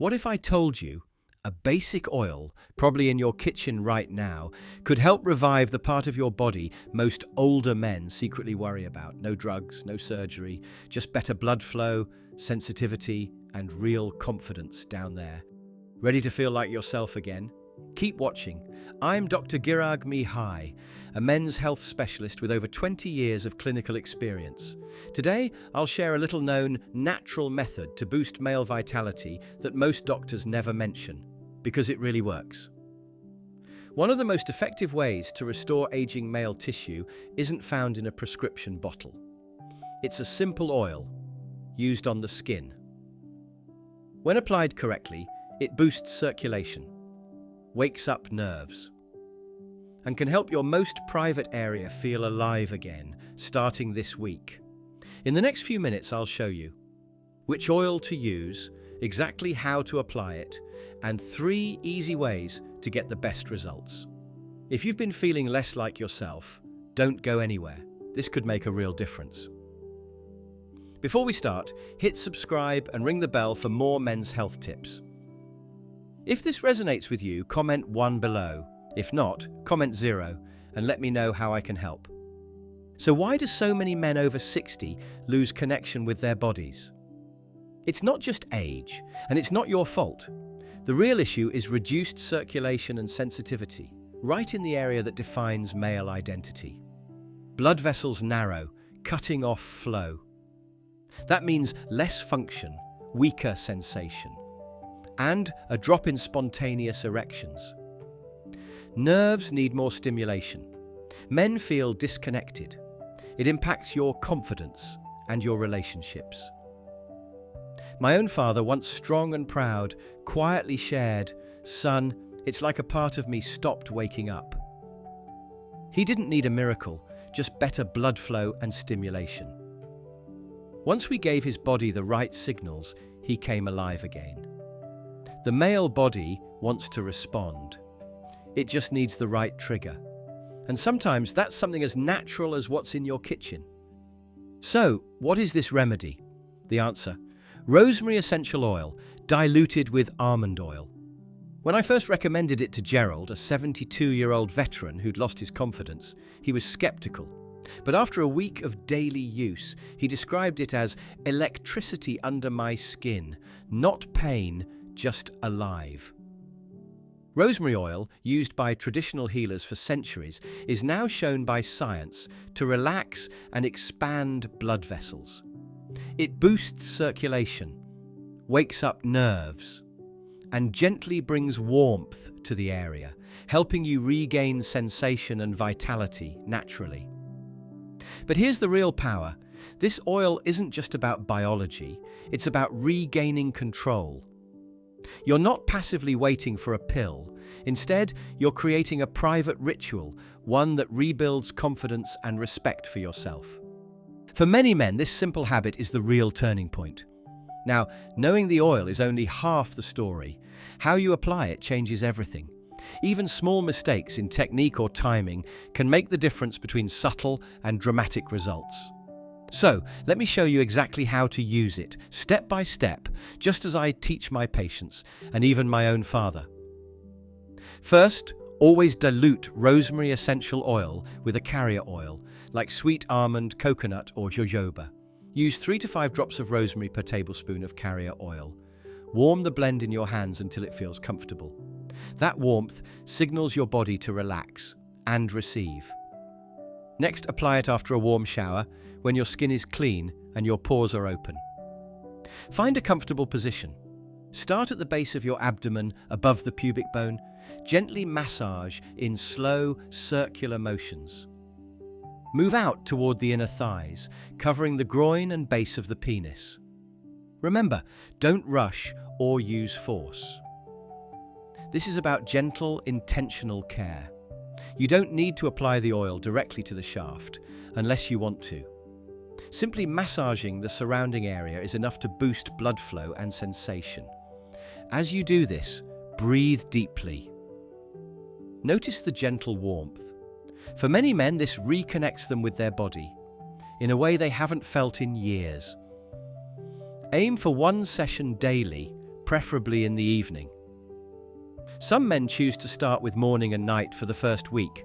What if I told you a basic oil, probably in your kitchen right now, could help revive the part of your body most older men secretly worry about? No drugs, no surgery, just better blood flow, sensitivity, and real confidence down there. Ready to feel like yourself again? Keep watching. I'm Dr. Girag Mihai, a men's health specialist with over 20 years of clinical experience. Today, I'll share a little-known natural method to boost male vitality that most doctors never mention, because it really works. One of the most effective ways to restore aging male tissue isn't found in a prescription bottle. It's a simple oil, used on the skin. When applied correctly, it boosts circulation, wakes up nerves, and can help your most private area feel alive again, starting this week. In the next few minutes, I'll show you which oil to use, exactly how to apply it, and 3 easy ways to get the best results. If you've been feeling less like yourself, don't go anywhere. This could make a real difference. Before we start, hit subscribe and ring the bell for more men's health tips. If this resonates with you, comment 1 below. If not, comment 0 and let me know how I can help. So why do so many men over 60 lose connection with their bodies? It's not just age, and it's not your fault. The real issue is reduced circulation and sensitivity, right in the area that defines male identity. Blood vessels narrow, cutting off flow. That means less function, weaker sensation, and a drop in spontaneous erections. Nerves need more stimulation. Men feel disconnected. It impacts your confidence and your relationships. My own father, once strong and proud, quietly shared, "Son, it's like a part of me stopped waking up." He didn't need a miracle, just better blood flow and stimulation. Once we gave his body the right signals, he came alive again. The male body wants to respond. It just needs the right trigger. And sometimes that's something as natural as what's in your kitchen. So, what is this remedy? The answer: rosemary essential oil, diluted with almond oil. When I first recommended it to Gerald, a 72-year-old veteran who'd lost his confidence, he was skeptical. But after a week of daily use, he described it as electricity under my skin, not pain, just alive. Rosemary oil, used by traditional healers for centuries, is now shown by science to relax and expand blood vessels. It boosts circulation, wakes up nerves, and gently brings warmth to the area, helping you regain sensation and vitality naturally. But here's the real power. This oil isn't just about biology, it's about regaining control. You're not passively waiting for a pill. Instead, you're creating a private ritual, one that rebuilds confidence and respect for yourself. For many men, this simple habit is the real turning point. Now, knowing the oil is only half the story. How you apply it changes everything. Even small mistakes in technique or timing can make the difference between subtle and dramatic results. So, let me show you exactly how to use it, step by step, just as I teach my patients, and even my own father. First, always dilute rosemary essential oil with a carrier oil, like sweet almond, coconut, or jojoba. Use 3 to 5 drops of rosemary per tablespoon of carrier oil. Warm the blend in your hands until it feels comfortable. That warmth signals your body to relax and receive. Next, apply it after a warm shower, when your skin is clean and your pores are open. Find a comfortable position. Start at the base of your abdomen above the pubic bone. Gently massage in slow, circular motions. Move out toward the inner thighs, covering the groin and base of the penis. Remember, don't rush or use force. This is about gentle, intentional care. You don't need to apply the oil directly to the shaft, unless you want to. Simply massaging the surrounding area is enough to boost blood flow and sensation. As you do this, breathe deeply. Notice the gentle warmth. For many men, this reconnects them with their body in a way they haven't felt in years. Aim for 1 session daily, preferably in the evening. Some men choose to start with morning and night for the first week.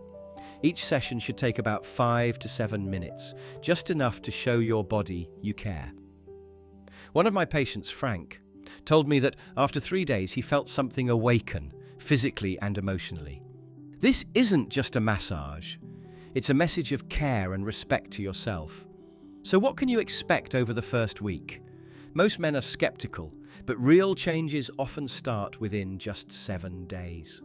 Each session should take about 5 to 7 minutes, just enough to show your body you care. One of my patients, Frank, told me that after 3 days he felt something awaken, physically and emotionally. This isn't just a massage. It's a message of care and respect to yourself. So what can you expect over the first week? Most men are skeptical, but real changes often start within just 7 days.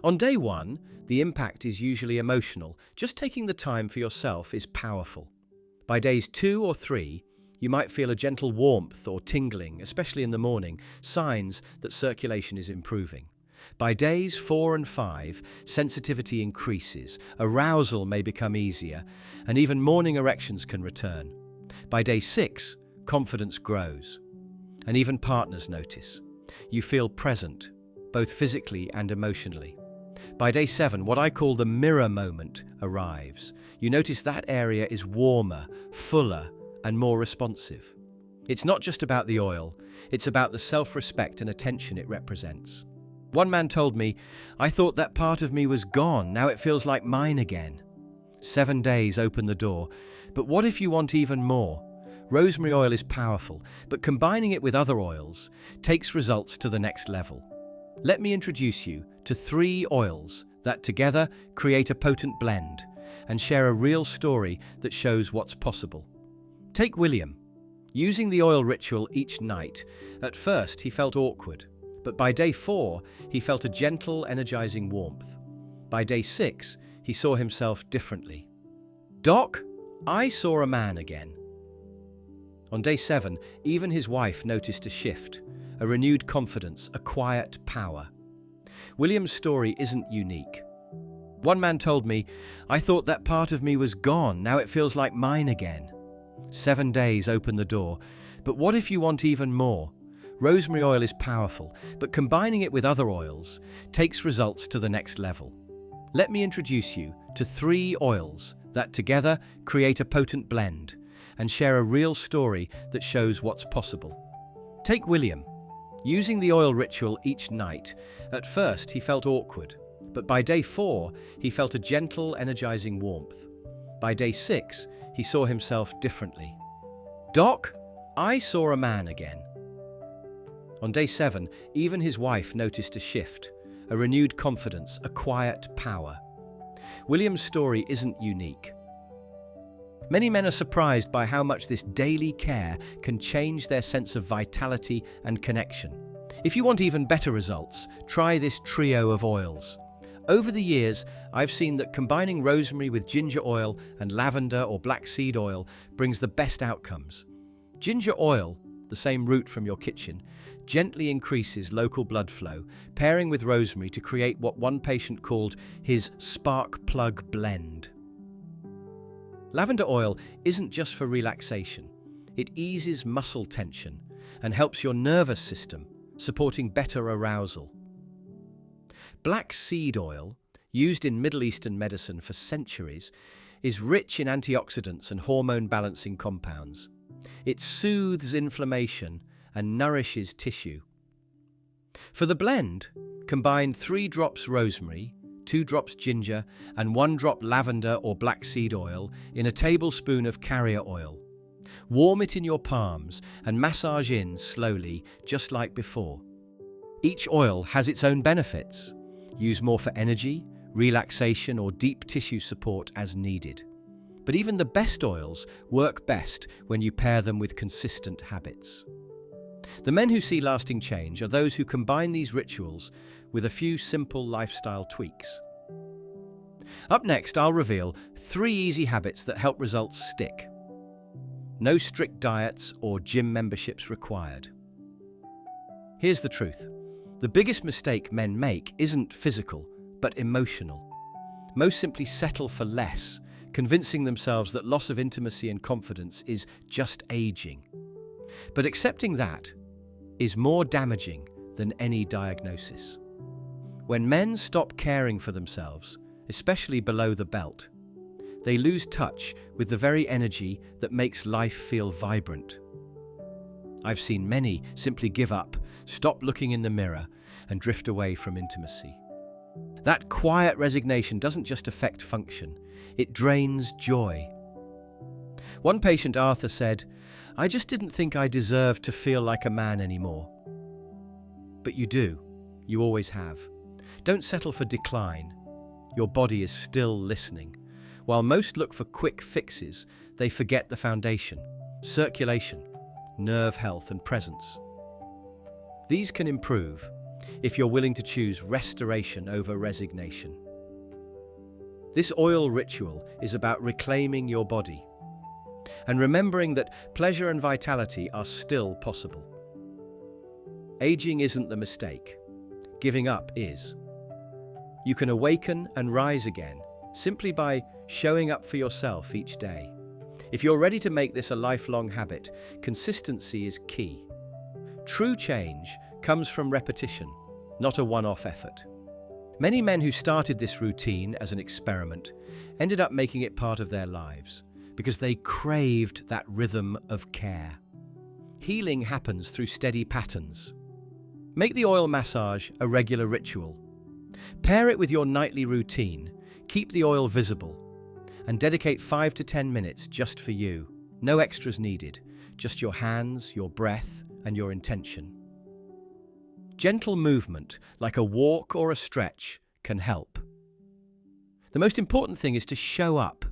On day 1, the impact is usually emotional. Just taking the time for yourself is powerful. By days 2 or 3, you might feel a gentle warmth or tingling, especially in the morning, signs that circulation is improving. By days 4 and 5, sensitivity increases, arousal may become easier, and even morning erections can return. By day 6, confidence grows, and even partners notice. You feel present, both physically and emotionally. By day 7, what I call the mirror moment arrives. You notice that area is warmer, fuller, and more responsive. It's not just about the oil, it's about the self-respect and attention it represents. One man told me, "I thought that part of me was gone, now it feels like mine again." 7 days open the door, but what if you want even more? Rosemary oil is powerful, but combining it with other oils takes results to the next level. Let me introduce you to 3 oils that together create a potent blend and share a real story that shows what's possible. Take William. Using the oil ritual each night, at first he felt awkward, but by day 4 he felt a gentle, energizing warmth. By day 6 he saw himself differently. "Doc, I saw a man again." On day 7, even his wife noticed a shift, a renewed confidence, a quiet power. William's story isn't unique. One man told me, "I thought that part of me was gone, now it feels like mine again." 7 days open the door, but what if you want even more? Rosemary oil is powerful, but combining it with other oils takes results to the next level. Let me introduce you to 3 oils that together create a potent blend and share a real story that shows what's possible. Take William. Using the oil ritual each night, at first he felt awkward, but by day 4 he felt a gentle, energizing warmth. By day 6 he saw himself differently. "Doc, I saw a man again." On day 7, even his wife noticed a shift, a renewed confidence, a quiet power. William's story isn't unique. Many men are surprised by how much this daily care can change their sense of vitality and connection. If you want even better results, try this trio of oils. Over the years, I've seen that combining rosemary with ginger oil and lavender or black seed oil brings the best outcomes. Ginger oil, the same root from your kitchen, gently increases local blood flow, pairing with rosemary to create what one patient called his spark plug blend. Lavender oil isn't just for relaxation. It eases muscle tension and helps your nervous system, supporting better arousal. Black seed oil, used in Middle Eastern medicine for centuries, is rich in antioxidants and hormone-balancing compounds. It soothes inflammation and nourishes tissue. For the blend, combine 3 drops rosemary, 2 drops ginger, and 1 drop lavender or black seed oil in a tablespoon of carrier oil. Warm it in your palms and massage in slowly, just like before. Each oil has its own benefits. Use more for energy, relaxation, or deep tissue support as needed. But even the best oils work best when you pair them with consistent habits. The men who see lasting change are those who combine these rituals with a few simple lifestyle tweaks. Up next, I'll reveal 3 easy habits that help results stick. No strict diets or gym memberships required. Here's the truth. The biggest mistake men make isn't physical, but emotional. Most simply settle for less, convincing themselves that loss of intimacy and confidence is just aging. But accepting that is more damaging than any diagnosis. When men stop caring for themselves, especially below the belt, they lose touch with the very energy that makes life feel vibrant. I've seen many simply give up, stop looking in the mirror, and drift away from intimacy. That quiet resignation doesn't just affect function, it drains joy. One patient, Arthur, said, "I just didn't think I deserved to feel like a man anymore." But you do. You always have. Don't settle for decline. Your body is still listening. While most look for quick fixes, they forget the foundation: circulation, nerve health, and presence. These can improve if you're willing to choose restoration over resignation. This oil ritual is about reclaiming your body and remembering that pleasure and vitality are still possible. Aging isn't the mistake. Giving up is. You can awaken and rise again simply by showing up for yourself each day. If you're ready to make this a lifelong habit, consistency is key. True change comes from repetition, not a one-off effort. Many men who started this routine as an experiment ended up making it part of their lives because they craved that rhythm of care. Healing happens through steady patterns. Make the oil massage a regular ritual. Pair it with your nightly routine, keep the oil visible, and dedicate 5 to 10 minutes just for you. No extras needed, just your hands, your breath, and your intention. Gentle movement, like a walk or a stretch, can help. The most important thing is to show up,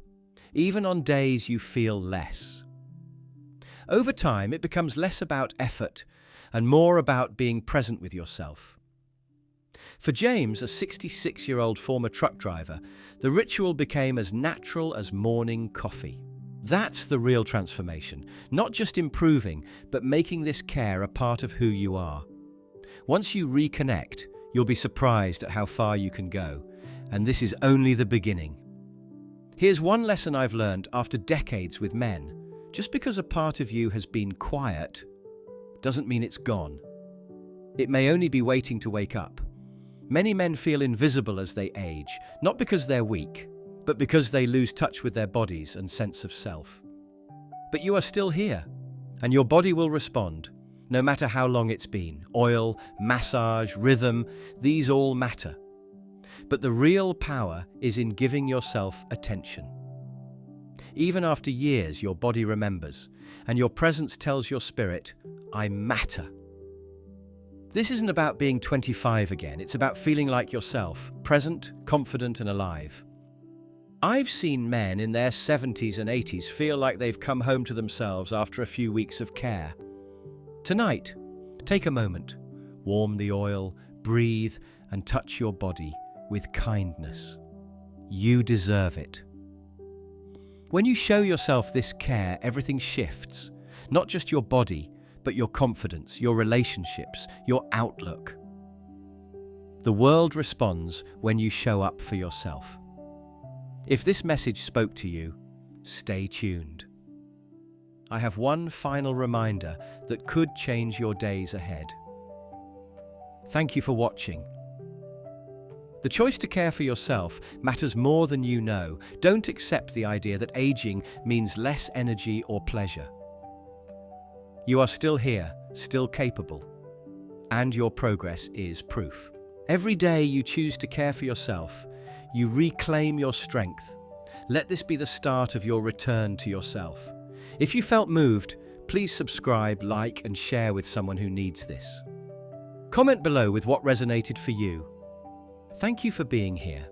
even on days you feel less. Over time, it becomes less about effort and more about being present with yourself. For James, a 66-year-old former truck driver, the ritual became as natural as morning coffee. That's the real transformation, not just improving, but making this care a part of who you are. Once you reconnect, you'll be surprised at how far you can go, and this is only the beginning. Here's one lesson I've learned after decades with men. Just because a part of you has been quiet doesn't mean it's gone. It may only be waiting to wake up. Many men feel invisible as they age, not because they're weak, but because they lose touch with their bodies and sense of self. But you are still here, and your body will respond, no matter how long it's been. Oil, massage, rhythm, these all matter. But the real power is in giving yourself attention. Even after years, your body remembers, and your presence tells your spirit, "I matter." This isn't about being 25 again, it's about feeling like yourself, present, confident, and alive. I've seen men in their 70s and 80s feel like they've come home to themselves after a few weeks of care. Tonight, take a moment, warm the oil, breathe, and touch your body with kindness. You deserve it. When you show yourself this care, everything shifts. Not just your body, but your confidence, your relationships, your outlook. The world responds when you show up for yourself. If this message spoke to you, stay tuned. I have one final reminder that could change your days ahead. Thank you for watching. The choice to care for yourself matters more than you know. Don't accept the idea that aging means less energy or pleasure. You are still here, still capable, and your progress is proof. Every day you choose to care for yourself, you reclaim your strength. Let this be the start of your return to yourself. If you felt moved, please subscribe, like, and share with someone who needs this. Comment below with what resonated for you. Thank you for being here.